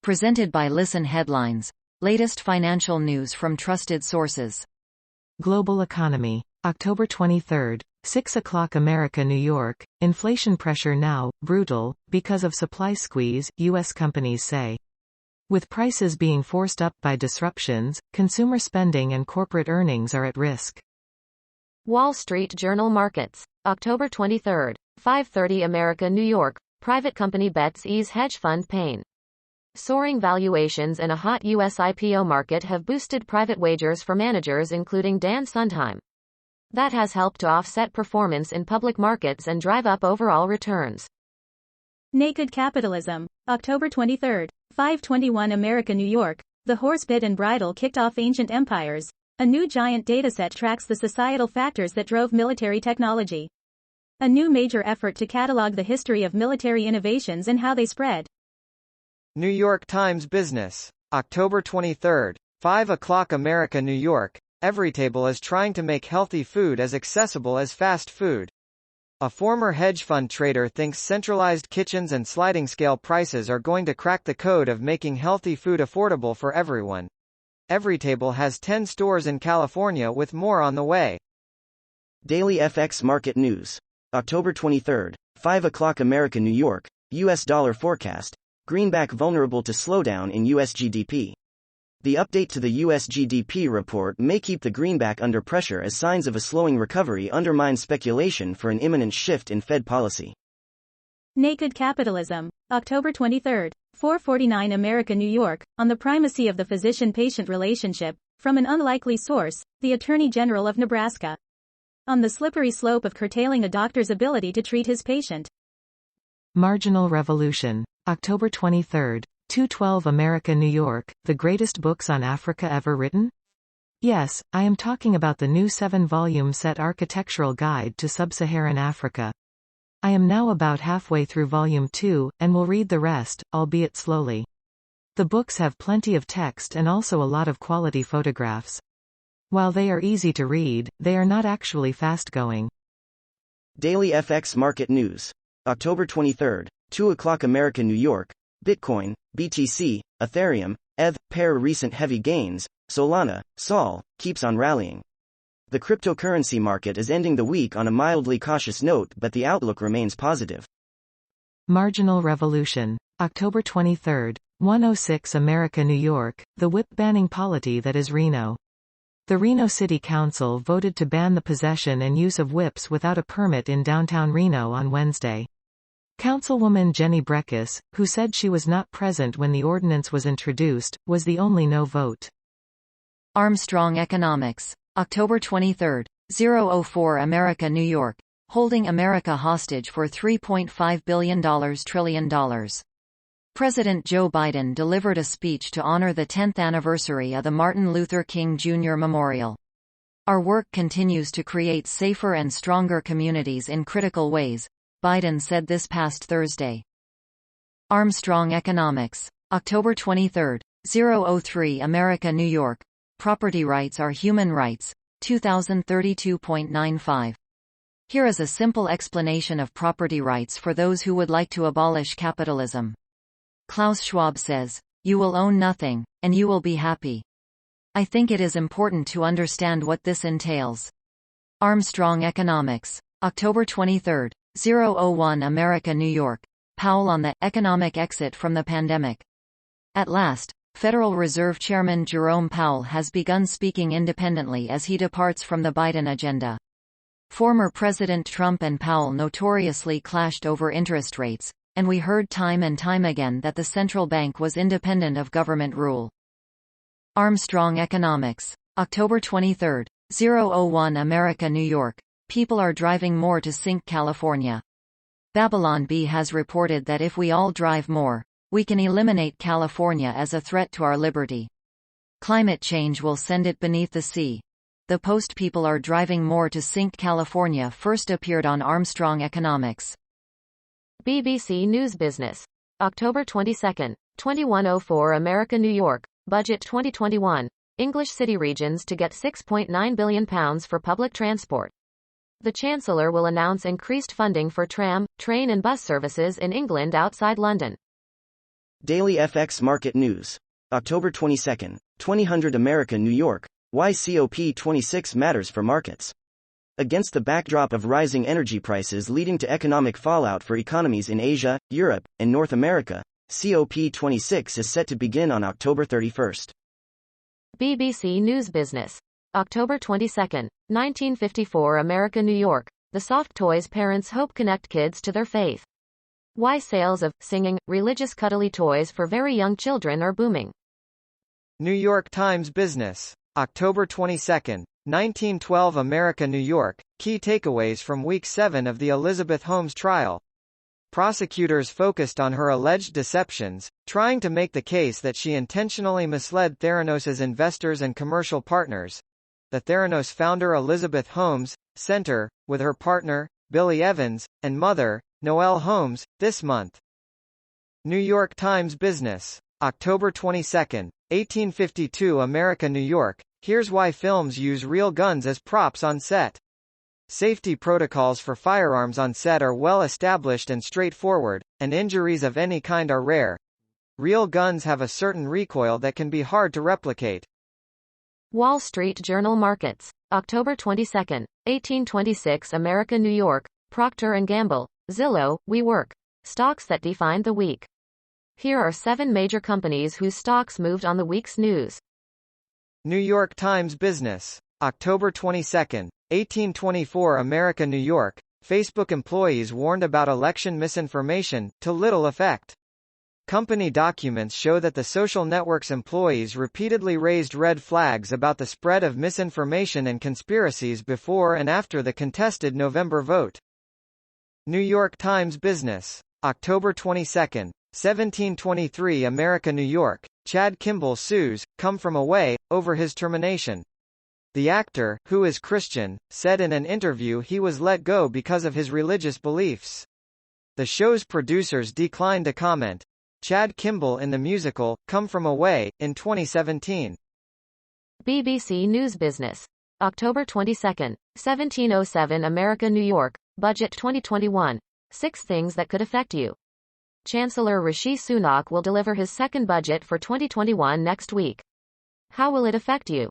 Presented by Listen Headlines. Latest financial news from trusted sources. Global economy. October 23. 6 o'clock America, New York. Inflation pressure now, brutal, because of supply squeeze, U.S. companies say. With prices being forced up by disruptions, consumer spending and corporate earnings are at risk. Wall Street Journal Markets. October 23. 5:30 America, New York. Private company bets ease hedge fund pain. Soaring valuations and a hot U.S. IPO market have boosted private wagers for managers including Dan Sondheim. That has helped to offset performance in public markets and drive up overall returns. Naked Capitalism. October 23. 5:21 America, New York. The horse bit and bridle kicked off ancient empires. A new giant dataset tracks the societal factors that drove military technology. A new major effort to catalog the history of military innovations and how they spread. New York Times Business. October 23. 5 o'clock America, New York. Everytable is trying to make healthy food as accessible as fast food. A former hedge fund trader thinks centralized kitchens and sliding scale prices are going to crack the code of making healthy food affordable for everyone. Everytable has 10 stores in California with more on the way. Daily FX Market News. October 23. 5 o'clock America, New York. U.S. dollar forecast. Greenback vulnerable to slowdown in U.S. GDP. The update to the U.S. GDP report may keep the greenback under pressure as signs of a slowing recovery undermine speculation for an imminent shift in Fed policy. Naked Capitalism. October 23. 4:49 America, New York. On the primacy of the physician-patient relationship, from an unlikely source, the Attorney General of Nebraska. On the slippery slope of curtailing a doctor's ability to treat his patient. Marginal Revolution. October 23. 2:12 America, New York. The greatest books on Africa ever written? Yes, I am talking about the new 7-volume set architectural guide to sub-Saharan Africa. I am now about halfway through volume 2, and will read the rest, albeit slowly. The books have plenty of text and also a lot of quality photographs. While they are easy to read, they are not actually fast-going. Daily FX Market News. October 23. 2 o'clock America, New York. Bitcoin, BTC, Ethereum, ETH, pair recent heavy gains. Solana, SOL, keeps on rallying. The cryptocurrency market is ending the week on a mildly cautious note, but the outlook remains positive. Marginal Revolution. October 23. 1:06 America, New York. The whip banning polity that is Reno. The Reno City Council voted to ban the possession and use of whips without a permit in downtown Reno on Wednesday. Councilwoman Jenny Breckus, who said she was not present when the ordinance was introduced, was the only no vote. Armstrong Economics. October 23. 004 America, New York. Holding America hostage for $3.5 trillion. President Joe Biden delivered a speech to honor the 10th anniversary of the Martin Luther King Jr. Memorial. Our work continues to create safer and stronger communities in critical ways, Biden said this past Thursday. Armstrong Economics. October 23. 003 America, New York. Property rights are human rights. 2032.95. Here is a simple explanation of property rights for those who would like to abolish capitalism. Klaus Schwab says, "You will own nothing, and you will be happy." I think it is important to understand what this entails. Armstrong Economics. October 23. 001 America, New York. Powell on the economic exit from the pandemic. At last, Federal Reserve Chairman Jerome Powell has begun speaking independently as he departs from the Biden agenda. Former President Trump and Powell notoriously clashed over interest rates, and we heard time and time again that the central bank was independent of government rule. Armstrong Economics. October 23. 001 America, New York. People are driving more to sink California. Babylon Bee has reported that if we all drive more, we can eliminate California as a threat to our liberty. Climate change will send it beneath the sea. The post "People are driving more to sink California" first appeared on Armstrong Economics. BBC News Business. October 22. 2104 America, New York. Budget 2021. English city regions to get £6.9 billion for public transport. The Chancellor will announce increased funding for tram, train and bus services in England outside London. Daily FX Market News. October 22, 2000 America, New York. Why COP26 matters for markets. Against the backdrop of rising energy prices leading to economic fallout for economies in Asia, Europe, and North America, COP26 is set to begin on October 31. BBC News Business. October 22, 1954 America, New York. The soft toys parents hope connect kids to their faith. Why sales of singing, religious cuddly toys for very young children are booming. New York Times Business. October 22, 1912 America, New York. Key takeaways from Week 7 of the Elizabeth Holmes trial. Prosecutors focused on her alleged deceptions, trying to make the case that she intentionally misled Theranos's investors and commercial partners. The Theranos founder Elizabeth Holmes, center, with her partner, Billy Evans, and mother, Noelle Holmes, this month. New York Times Business. October 22, 1852 America, New York. Here's why films use real guns as props on set. Safety protocols for firearms on set are well established and straightforward, and injuries of any kind are rare. Real guns have a certain recoil that can be hard to replicate. Wall Street Journal Markets. October 22, 1826 America, New York. Procter & Gamble, Zillow, WeWork. Stocks that defined the week. Here are 7 major companies whose stocks moved on the week's news. New York Times Business. October 22, 1824 America, New York. Facebook employees warned about election misinformation, to little effect. Company documents show that the social network's employees repeatedly raised red flags about the spread of misinformation and conspiracies before and after the contested November vote. New York Times Business. October 22, 1723 America, New York. Chad Kimball sues, Come From Away, over his termination. The actor, who is Christian, said in an interview he was let go because of his religious beliefs. The show's producers declined to comment. Chad Kimball in the musical, Come From Away, in 2017. BBC News Business. October 22, 1707 America, New York. Budget 2021. 6 things that could affect you. Chancellor Rishi Sunak will deliver his second budget for 2021 next week. How will it affect you?